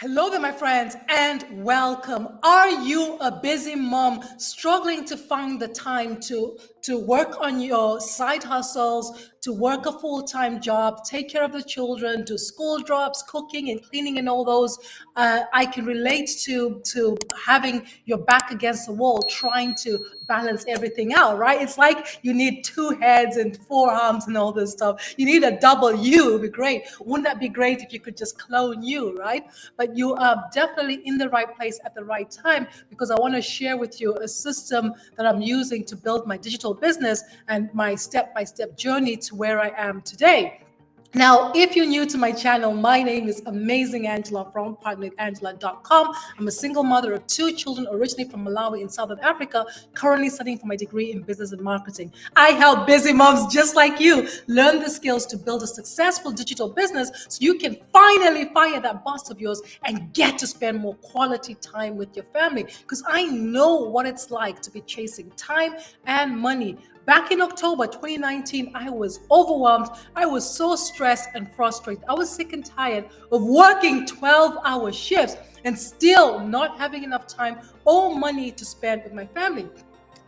Hello there, my friends, and welcome. Are you a busy mom struggling to find the time to work on your side hustles, to work a full-time job, take care of the children, do school drops, cooking and cleaning and all those? I can relate to having your back against the wall, trying to balance everything out, right? It's like you need two heads and four arms and all this stuff. You need a double you. It would be great. Wouldn't that be great if you could just clone you, right? But you are definitely in the right place at the right time, because I want to share with you a system that I'm using to build my digital business and my step-by-step journey to where I am today. Now, if you're new to my channel, my name is Amazing Angela from partnerwithangela.com. I'm a single mother of two children, originally from Malawi in Southern Africa, currently studying for my degree in business and marketing. I help busy moms just like you learn the skills to build a successful digital business so you can finally fire that boss of yours and get to spend more quality time with your family. Because I know what it's like to be chasing time and money. Back in October 2019, I was overwhelmed. I was so stressed and frustrated. I was sick and tired of working 12-hour shifts and still not having enough time or money to spend with my family.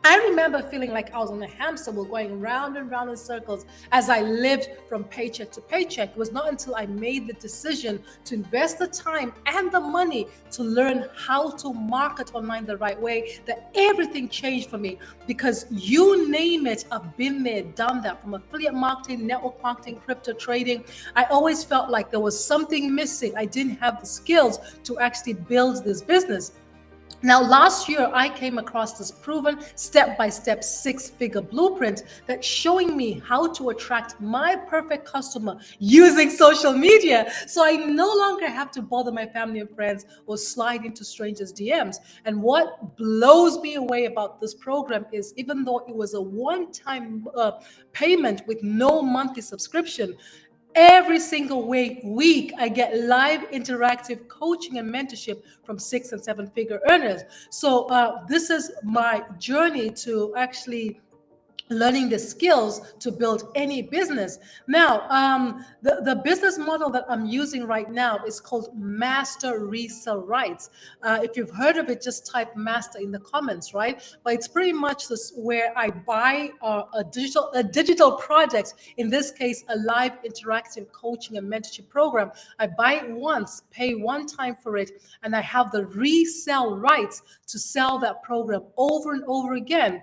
I remember feeling like I was on a hamster wheel going round and round in circles as I lived from paycheck to paycheck. It was not until I made the decision to invest the time and the money to learn how to market online the right way that everything changed for me. Because you name it, I've been there, done that, from affiliate marketing, network marketing, crypto trading. I always felt like there was something missing. I didn't have the skills to actually build this business. Now, last year, I came across this proven step-by-step six-figure blueprint that's showing me how to attract my perfect customer using social media. So I no longer have to bother my family and friends or slide into strangers' DMs. And what blows me away about this program is, even though it was a one-time payment with no monthly subscription, every single week, I get live interactive coaching and mentorship from 6 and 7 figure earners. So this is my journey to actually learning the skills to build any business. Now, the business model that I'm using right now is called Master Resell Rights. If you've heard of it, just type master in the comments, right? But it's pretty much this, where I buy a digital project, in this case, a live interactive coaching and mentorship program. I buy it once, pay one time for it, and I have the resell rights to sell that program over and over again.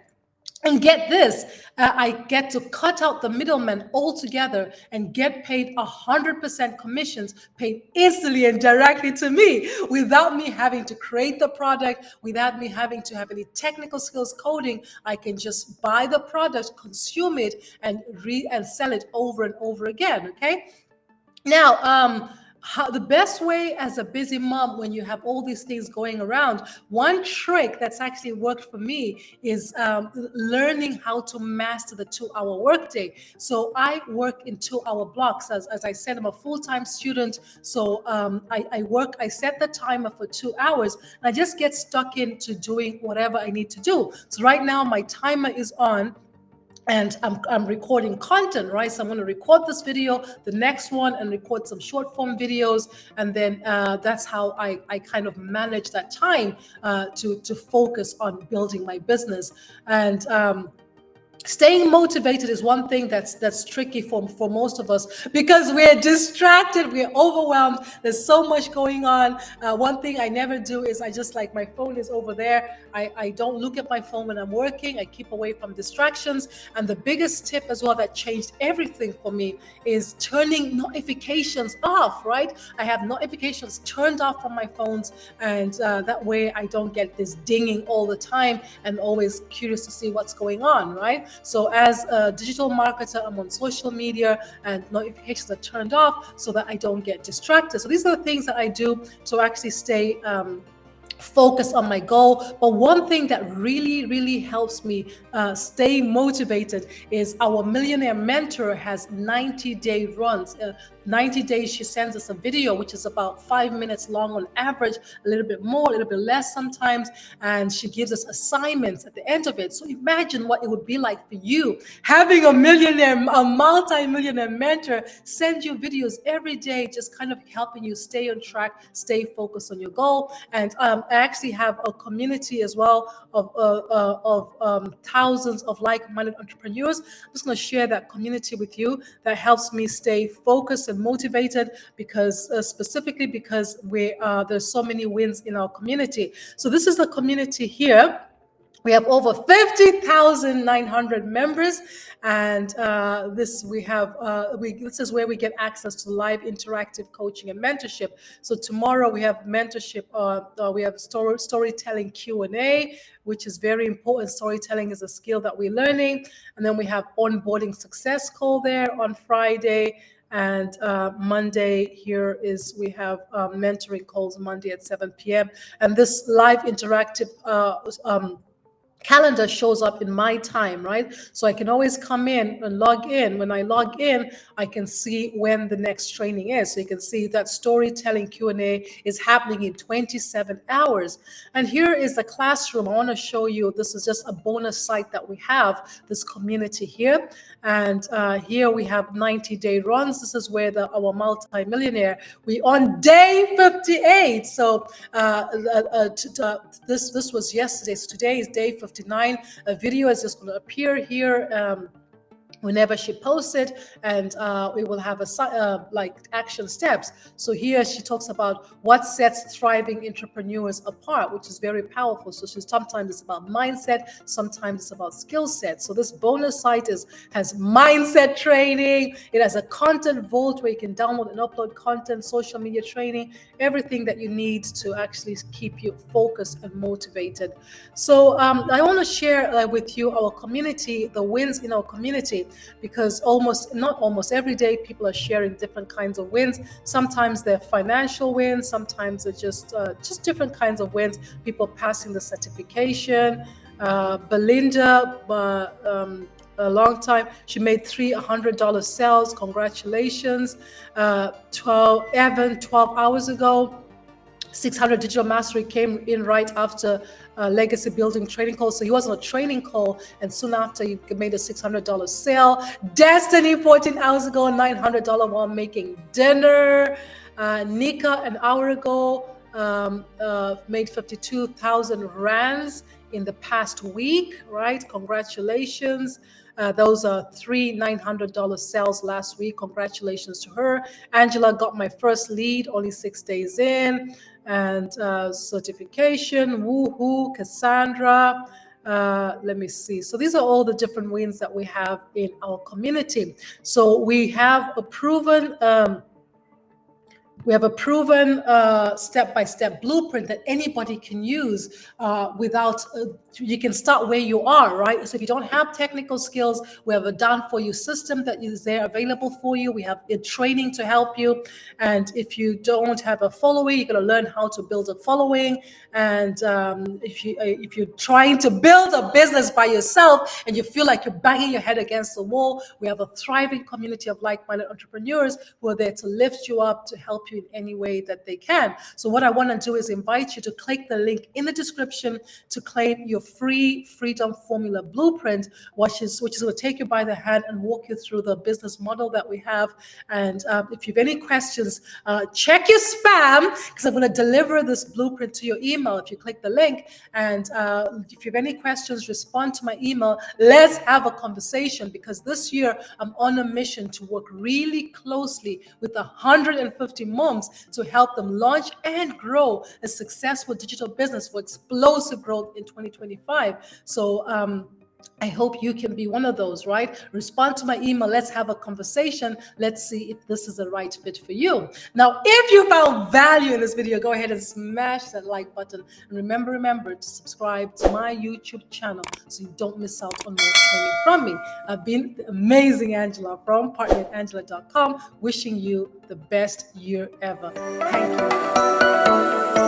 And get this, I get to cut out the middleman altogether and get paid 100% commissions, paid instantly and directly to me, without me having to create the product, without me having to have any technical skills coding. I can just buy the product, consume it, and sell it over and over again. Okay. Now, how the best way as a busy mom, when you have all these things going around, one trick that's actually worked for me is learning how to master the 2 hour workday. So I work in 2 hour blocks. As I said, I'm a full-time student. So I set the timer for 2 hours, and I just get stuck into doing whatever I need to do. So right now my timer is on, and I'm recording content, right? So I'm going to record this video, the next one, and record some short form videos. And then that's how I kind of manage that time to focus on building my business. And staying motivated is one thing that's tricky for most of us, because we're distracted, we're overwhelmed, there's so much going on. One thing I never do is, I just, like, my phone is over there. I don't look at my phone when I'm working. I keep away from distractions. And the biggest tip as well that changed everything for me is turning notifications off, right? I have notifications turned off from my phones, and that way I don't get this dinging all the time and always curious to see what's going on, right? So as a digital marketer, I'm on social media and notifications are turned off so that I don't get distracted. So these are the things that I do to actually stay focus on my goal. But one thing that really helps me stay motivated is our millionaire mentor has 90-day runs. 90 days, she sends us a video, which is about 5 minutes long on average, a little bit more, a little bit less sometimes. And she gives us assignments at the end of it. So imagine what it would be like for you having a multi-millionaire mentor send you videos every day, just kind of helping you stay on track, stay focused on your goal. And I actually have a community as well of thousands of like-minded entrepreneurs. I'm just going to share that community with you that helps me stay focused and motivated, because specifically because there's so many wins in our community. So this is the community here. We have over 50,900 members, and this is where we get access to live interactive coaching and mentorship. So tomorrow we have mentorship. We have storytelling Q&A, which is very important. Storytelling is a skill that we're learning, and then we have onboarding success call there on Friday. And Monday here we have mentoring calls Monday at 7 p.m. And this live interactive calendar shows up in my time, right? So I can always come in and log in. When I log in, I can see when the next training is. So you can see that storytelling Q&A is happening in 27 hours. And here is the classroom. I want to show you, this is just a bonus site that we have, this community here. And here we have 90-day runs. This is where our multi-millionaire, we on day 58. So this was yesterday. So today is day 59. A video is just going to appear here whenever she posts it, and we will have like action steps. So here she talks about what sets thriving entrepreneurs apart, which is very powerful. So sometimes it's about mindset, sometimes it's about skill set. So this bonus site has mindset training. It has a content vault where you can download and upload content, social media training, everything that you need to actually keep you focused and motivated. So I want to share with you our community, the wins in our community, because not almost every day people are sharing different kinds of wins. Sometimes they're financial wins, sometimes they're just different kinds of wins. People passing the certification. Belinda, a long time, she made $300 sales. Congratulations. 12 hours ago. 600 Digital Mastery came in right after Legacy Building training call. So he was on a training call, and soon after he made a $600 sale. Destiny, 14 hours ago, $900 while making dinner. Nika, an hour ago, made 52,000 rands in the past week, right? Congratulations. Those are three $900 sales last week. Congratulations to her. Angela got my first lead only 6 days in. And certification, woohoo, Cassandra. Let me see. So these are all the different wins that we have in our community. So we have a proven step-by-step blueprint that anybody can use you can start where you are, right? So if you don't have technical skills, we have a done-for-you system that is there available for you. We have a training to help you. And if you don't have a following, you're going to learn how to build a following. And if you're trying to build a business by yourself and you feel like you're banging your head against the wall, we have a thriving community of like-minded entrepreneurs who are there to lift you up, to help you in any way that they can. So what I want to do is invite you to click the link in the description to claim your free Freedom Formula Blueprint, which is going to take you by the hand and walk you through the business model that we have. And if you have any questions, check your spam, because I'm going to deliver this blueprint to your email if you click the link. And if you have any questions, respond to my email. Let's have a conversation, because this year I'm on a mission to work really closely with 150 moms to help them launch and grow a successful digital business for explosive growth in 2025. So I hope you can be one of those, right? Respond to my email. Let's have a conversation. Let's see if this is the right fit for you. Now, if you found value in this video, go ahead and smash that like button. And remember to subscribe to my YouTube channel so you don't miss out on more training from me. I've been the amazing Angela from partnerangela.com, wishing you the best year ever. Thank you.